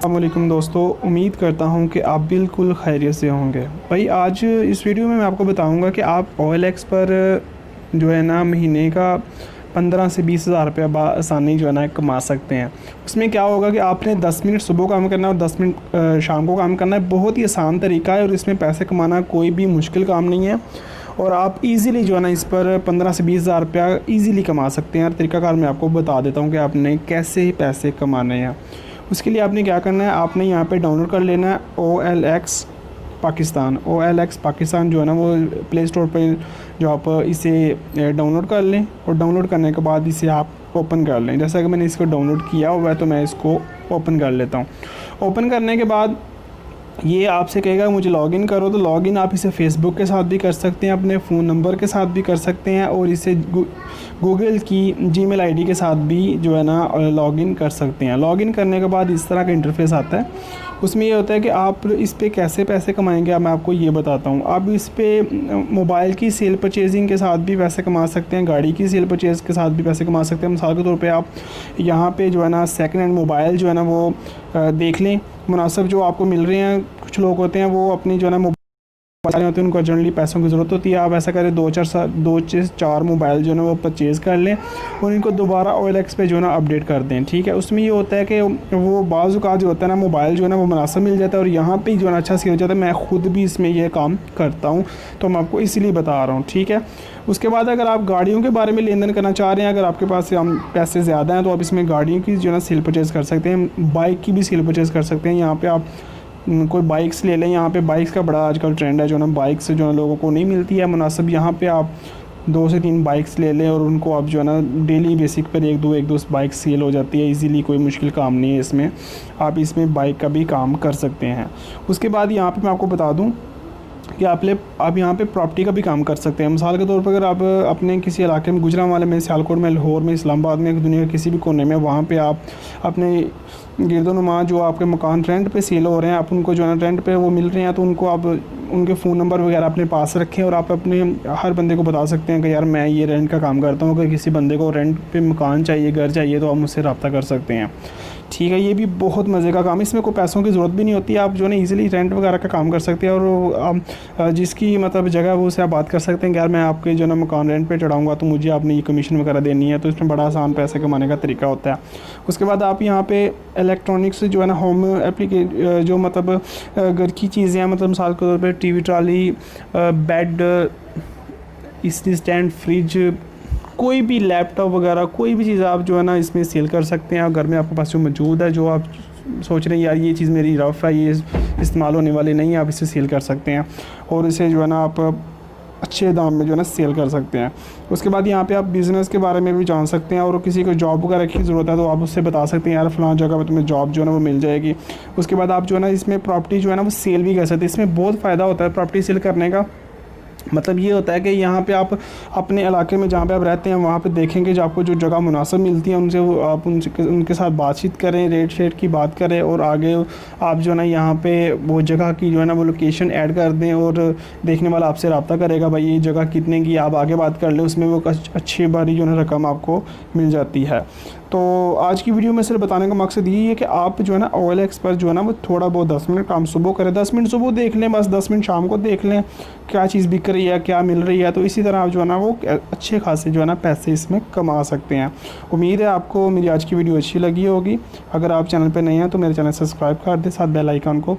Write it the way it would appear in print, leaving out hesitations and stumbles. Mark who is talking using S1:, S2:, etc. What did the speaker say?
S1: अस्सलामुअलैकुम दोस्तों, उम्मीद करता हूं कि आप बिल्कुल खैरियत से होंगे। भाई आज इस वीडियो में मैं आपको बताऊंगा कि आप OLX पर जो है ना महीने का 15 से 20 हज़ार रुपये आसानी जो है ना कमा सकते हैं। उसमें क्या होगा कि आपने 10 मिनट सुबह काम करना है और 10 मिनट शाम को काम करना है। बहुत ही आसान तरीका है और इसमें पैसे कमाना कोई भी मुश्किल काम नहीं है और आप इजीली जो है ना इस पर 15 से 20 हज़ार रुपया ईज़िली कमा सकते हैं। तरीकाकार मैं आपको बता देता हूँ कि आपने कैसे पैसे कमाने हैं। उसके लिए आपने क्या करना है, आपने यहाँ पे डाउनलोड कर लेना है OLX पाकिस्तान। OLX पाकिस्तान जो है ना वो प्ले स्टोर पर जो आप इसे डाउनलोड कर लें और डाउनलोड करने के बाद इसे आप ओपन कर लें। जैसा कि मैंने इसको डाउनलोड किया हुआ है तो मैं इसको ओपन कर लेता हूँ। ओपन करने के बाद ये आपसे कहेगा मुझे लॉगिन करो, तो लॉगिन आप इसे फेसबुक के साथ भी कर सकते हैं, अपने फ़ोन नंबर के साथ भी कर सकते हैं और इसे गूगल की जीमेल आईडी के साथ भी जो है ना लॉगिन कर सकते हैं। लॉगिन करने के बाद इस तरह का इंटरफेस आता है। उसमें ये होता है कि आप इस पे कैसे पैसे कमाएंगे, मैं आपको ये बताता हूँ। आप इस पे मोबाइल की सेल परचेजिंग के साथ भी पैसे कमा सकते हैं, गाड़ी की सेल परचेज़ के साथ भी पैसे कमा सकते हैं। मिसाल के तौर पे आप यहाँ पे जो है ना सेकंड हैंड मोबाइल जो है ना वो देख लें, मुनासिब जो आपको मिल रहे हैं। कुछ लोग होते हैं वो अपनी जो है ना होते हैं, उनको अर्जेंटली पैसों की ज़रूरत होती है। आप ऐसा करें 2-4 मोबाइल जो है ना वो परचेज़ कर लें और इनको दोबारा OLX पे जो है ना अपडेट कर दें। ठीक है, उसमें ये होता है कि वो बाज़ औक़ात जो होता है ना मोबाइल जो है ना वो मुनासिब मिल जाता है और यहाँ पे जो है ना अच्छा सेल हो जाता है। मैं ख़ुद भी इसमें ये काम करता हूँ तो मैं आपको इसीलिए बता रहा हूँ। ठीक है, उसके बाद अगर आप गाड़ियों के बारे में लेन देन करना चाह रहे हैं, अगर आपके पास पैसे ज़्यादा हैं तो आप इसमें गाड़ियों की जो है ना सेल परचेज़ कर सकते हैं, बाइक की भी सेल परचेज़ कर सकते हैं। यहाँ पर आप कोई बाइक्स ले लें, यहाँ पे बाइक्स का बड़ा आजकल ट्रेंड है जो ना बाइक्स जो है लोगों को नहीं मिलती है मुनासिब। यहाँ पे आप 2 से 3 बाइक्स ले लें और उनको आप जो है ना डेली बेसिक पर एक दो बाइक सेल हो जाती है इजीली। कोई मुश्किल काम नहीं है इसमें, आप इसमें बाइक का भी काम कर सकते हैं। उसके बाद यहाँ पे मैं आपको बता दूँ कि आप यहाँ पे प्रॉपर्टी का भी काम कर सकते हैं। मिसाल के तौर पर अगर आप अपने किसी इलाके में, गुजरांवाले में, सियालकोट में, लाहौर में, इस्लामाबाद में, दुनिया के किसी भी कोने में, वहाँ पे आप अपने गिरदोनुमा जो आपके मकान रेंट पे सेल हो रहे हैं, आप उनको जो है ना रेंट पे वो मिल रहे हैं तो उनको आप उनके फ़ोन नंबर वगैरह अपने पास रखें और आप अपने हर बंदे को बता सकते हैं कि यार मैं ये रेंट का काम करता हूँ। अगर किसी बंदे को रेंट पे मकान चाहिए, घर चाहिए, तो आप मुझसे रब्ता कर सकते हैं। ठीक है, ये भी बहुत मज़े का काम है, इसमें कोई पैसों की ज़रूरत भी नहीं होती है। आप जो है ना ईज़िली रेंट वगैरह का काम कर सकते हैं और जिसकी मतलब जगह वो उससे आप बात कर सकते हैं कि यार मैं आपके जो है ना मकान रेंट पे चढ़ाऊँगा तो मुझे आपने ये कमीशन वगैरह देनी है। तो इसमें बड़ा आसान पैसे कमाने का तरीका होता है। उसके बाद आप यहाँ पे इलेक्ट्रॉनिक्स जो है ना होम जो मतलब घर की चीज़ें हैं, मतलब मिसाल के तौर पर TV ट्राली, बेड, इस्त्री स्टैंड, फ्रिज, कोई भी लैपटॉप वगैरह कोई भी चीज़ आप जो है ना इसमें सेल कर सकते हैं। घर में आपके पास जो मौजूद है, जो आप सोच रहे हैं यार ये चीज़ मेरी रफ़ है, ये इस्तेमाल होने वाली नहीं है, आप इसे सेल कर सकते हैं और इसे जो है ना आप अच्छे दाम में जो है ना सेल कर सकते हैं। उसके बाद यहाँ पे आप बिज़नेस के बारे में भी जान सकते हैं और किसी को जॉब वगैरह की ज़रूरत है तो आप उससे बता सकते हैं यार फ़लाँ जगह पर तुम्हें जॉब जो है ना वो मिल जाएगी। उसके बाद आप जो है ना इसमें प्रॉपर्टी जो है ना वो सेल भी कर सकते हैं। इसमें बहुत फ़ायदा होता है प्रॉपर्टी सेल करने का। मतलब ये होता है कि यहाँ पे आप अपने इलाके में जहाँ पे आप रहते हैं वहाँ पे देखेंगे जो आपको जो जगह मुनासिब मिलती है उनसे आप उनके साथ बातचीत करें, रेट शेट की बात करें और आगे आप जो है ना यहाँ पे वो जगह की जो है ना वो लोकेशन ऐड कर दें और देखने वाला आपसे रब्ता करेगा भाई ये जगह कितने की, आप आगे बात कर लें, उसमें वो अच्छी बारी जो है ना रकम आपको मिल जाती है। तो आज की वीडियो में सिर्फ बताने का मकसद यही है कि आप जो है ना OLX पर जो है ना वो थोड़ा बहुत 10 मिनट काम सुबह करें, 10 मिनट सुबह देख लें, बस 10 मिनट शाम को देख लें क्या चीज़ बिक रही है, क्या मिल रही है। तो इसी तरह आप जो है ना वो अच्छे खासे जो है ना पैसे इसमें कमा सकते हैं। उम्मीद है आपको मेरी आज की वीडियो अच्छी लगी होगी। अगर आप चैनल पर नए हैं तो मेरे चैनल सब्सक्राइब कर दें, साथ बेल आइकन को